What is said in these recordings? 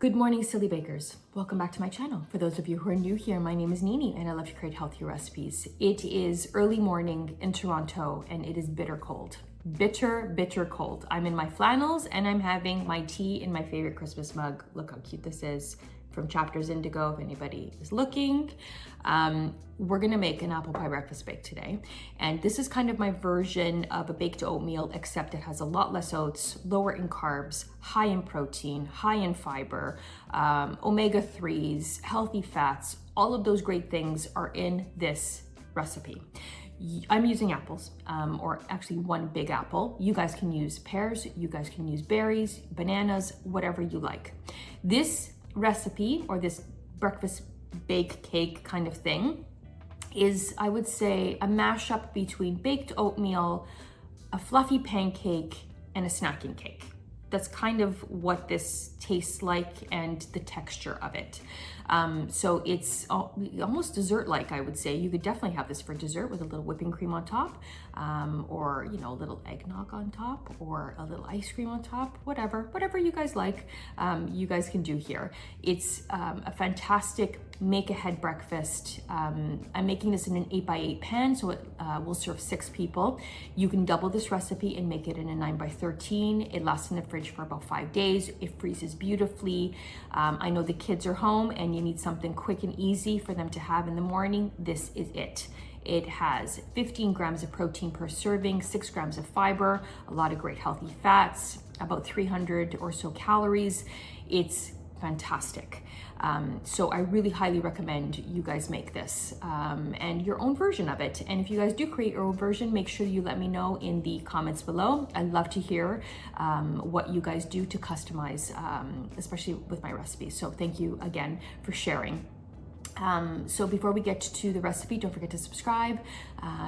Good morning, silly bakers. Welcome back to my channel. For those of you who are new here, my name is Nini and I love to create healthy recipes. It is early morning in Toronto and it is bitter cold. Bitter, bitter cold. I'm in my flannels and I'm having my tea in my favorite Christmas mug. Look how cute this is. From Chapters Indigo, if anybody is looking. We're gonna make an apple pie breakfast bake today. And this is kind of my version of a baked oatmeal, except it has a lot less oats, lower in carbs, high in protein, high in fiber, omega-3s, healthy fats. All of those great things are in this recipe. I'm using apples, or actually one big apple. You guys can use pears, you guys can use berries, bananas, whatever you like. This recipe, or this breakfast bake cake kind of thing, is, I would say, a mashup between baked oatmeal, a fluffy pancake, and a snacking cake. That's kind of what this tastes like and the texture of it. So it's almost dessert-like, I would say. You could definitely have this for dessert with a little whipping cream on top, or a little eggnog on top, or a little ice cream on top, whatever you guys like, you guys can do here. It's a fantastic make-ahead breakfast. I'm making this in an 8x8 pan, so it will serve 6 people. You can double this recipe and make it in a 9x13. It lasts in the fridge for about 5 days. It freezes beautifully. I know the kids are home and you need something quick and easy for them to have in the morning. This is it. It has 15 grams of protein per serving, 6 grams of fiber, a lot of great healthy fats, about 300 or so calories. It's fantastic. So I really highly recommend you guys make this and your own version of it. And if you guys do create your own version, make sure you let me know in the comments below. I'd love to hear what you guys do to customize, especially with my recipes. So thank you again for sharing. So before we get to the recipe, don't forget to subscribe,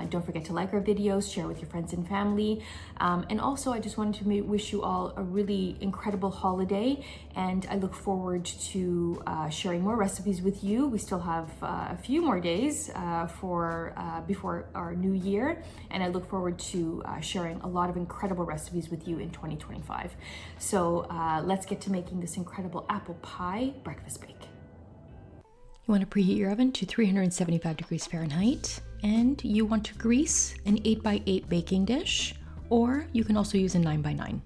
don't forget to like our videos, share with your friends and family, and also I just wanted to wish you all a really incredible holiday, and I look forward to sharing more recipes with you. We still have a few more days before our new year, and I look forward to sharing a lot of incredible recipes with you in 2025. So let's get to making this incredible apple pie breakfast bake. You want to preheat your oven to 375 degrees Fahrenheit, and you want to grease an 8x8 baking dish, or you can also use a 9x9.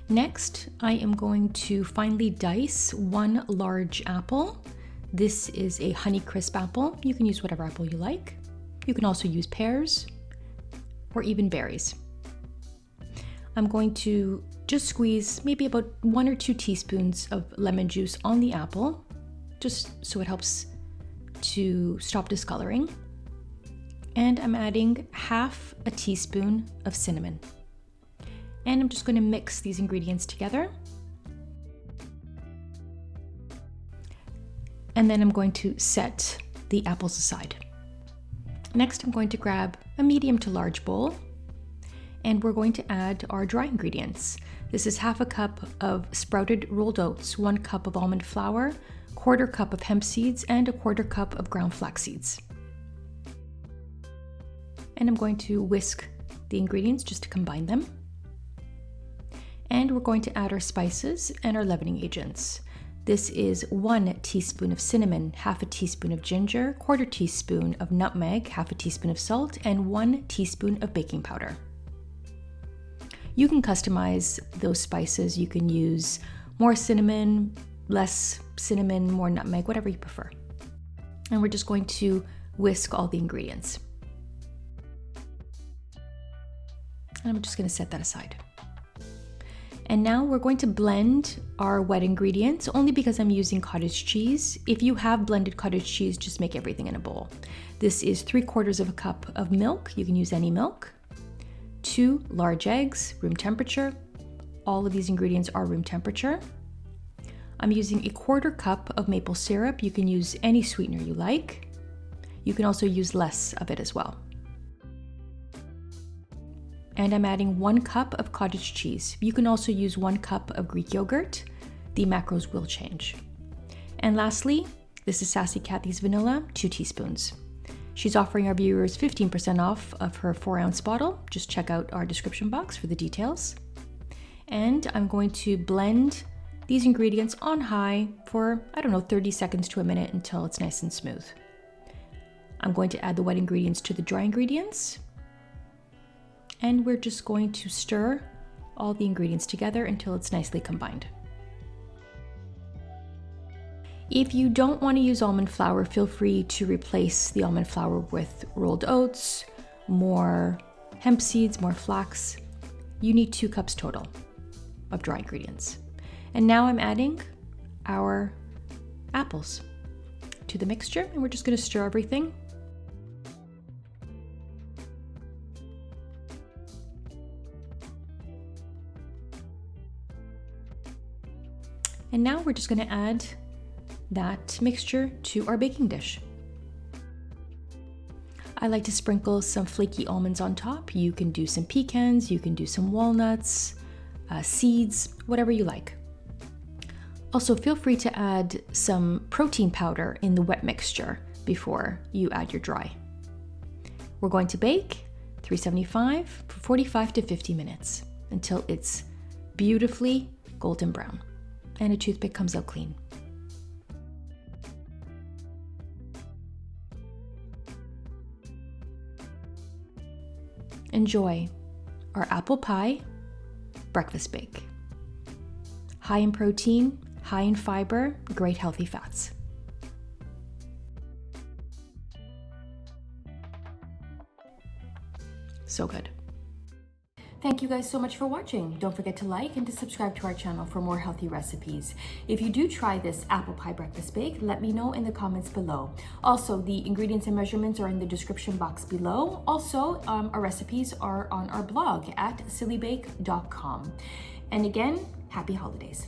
Next, I am going to finely dice 1 large apple. This is a Honeycrisp apple. You can use whatever apple you like. You can also use pears or even berries. I'm going to just squeeze maybe about 1 or 2 teaspoons of lemon juice on the apple, just so it helps to stop discoloring. And I'm adding half a teaspoon of cinnamon. And I'm just going to mix these ingredients together. And then I'm going to set the apples aside. Next, I'm going to grab a medium to large bowl, and we're going to add our dry ingredients. This is half a cup of sprouted rolled oats, 1 cup of almond flour, 1/4 cup of hemp seeds, and 1/4 cup of ground flax seeds. And I'm going to whisk the ingredients just to combine them. And we're going to add our spices and our leavening agents. This is 1 teaspoon of cinnamon, half a teaspoon of ginger, 1/4 teaspoon of nutmeg, half a teaspoon of salt, and 1 teaspoon of baking powder. You can customize those spices. You can use more cinnamon, less cinnamon, more nutmeg, whatever you prefer. And we're just going to whisk all the ingredients. And I'm just going to set that aside. And now we're going to blend our wet ingredients, only because I'm using cottage cheese. If you have blended cottage cheese, just make everything in a bowl. This is 3/4 cup of milk. You can use any milk. 2 large eggs, room temperature. All of these ingredients are room temperature. I'm using 1/4 cup of maple syrup. You can use any sweetener you like. You can also use less of it as well. And I'm adding 1 cup of cottage cheese. You can also use 1 cup of Greek yogurt. The macros will change. And lastly, this is Sassy Kathy's vanilla, 2 teaspoons. She's offering our viewers 15% off of her 4-ounce bottle. Just check out our description box for the details. And I'm going to blend these ingredients on high for, 30 seconds to a minute until it's nice and smooth. I'm going to add the wet ingredients to the dry ingredients. And we're just going to stir all the ingredients together until it's nicely combined. If you don't want to use almond flour, feel free to replace the almond flour with rolled oats, more hemp seeds, more flax. You need 2 cups total of dry ingredients. And now I'm adding our apples to the mixture, and we're just going to stir everything. And now we're just going to add that mixture to our baking dish. I like to sprinkle some flaky almonds on top. You can do some pecans, you can do some walnuts, seeds, whatever you like. Also, feel free to add some protein powder in the wet mixture before you add your dry. We're going to bake 375 for 45 to 50 minutes until it's beautifully golden brown and a toothpick comes out clean. Enjoy our apple pie breakfast bake. High in protein, high in fiber, great healthy fats. So good. Thank you guys so much for watching. Don't forget to like and to subscribe to our channel for more healthy recipes. If you do try this apple pie breakfast bake, let me know in the comments below. Also, the ingredients and measurements are in the description box below. Also, our recipes are on our blog at sillybake.com. And again, happy holidays.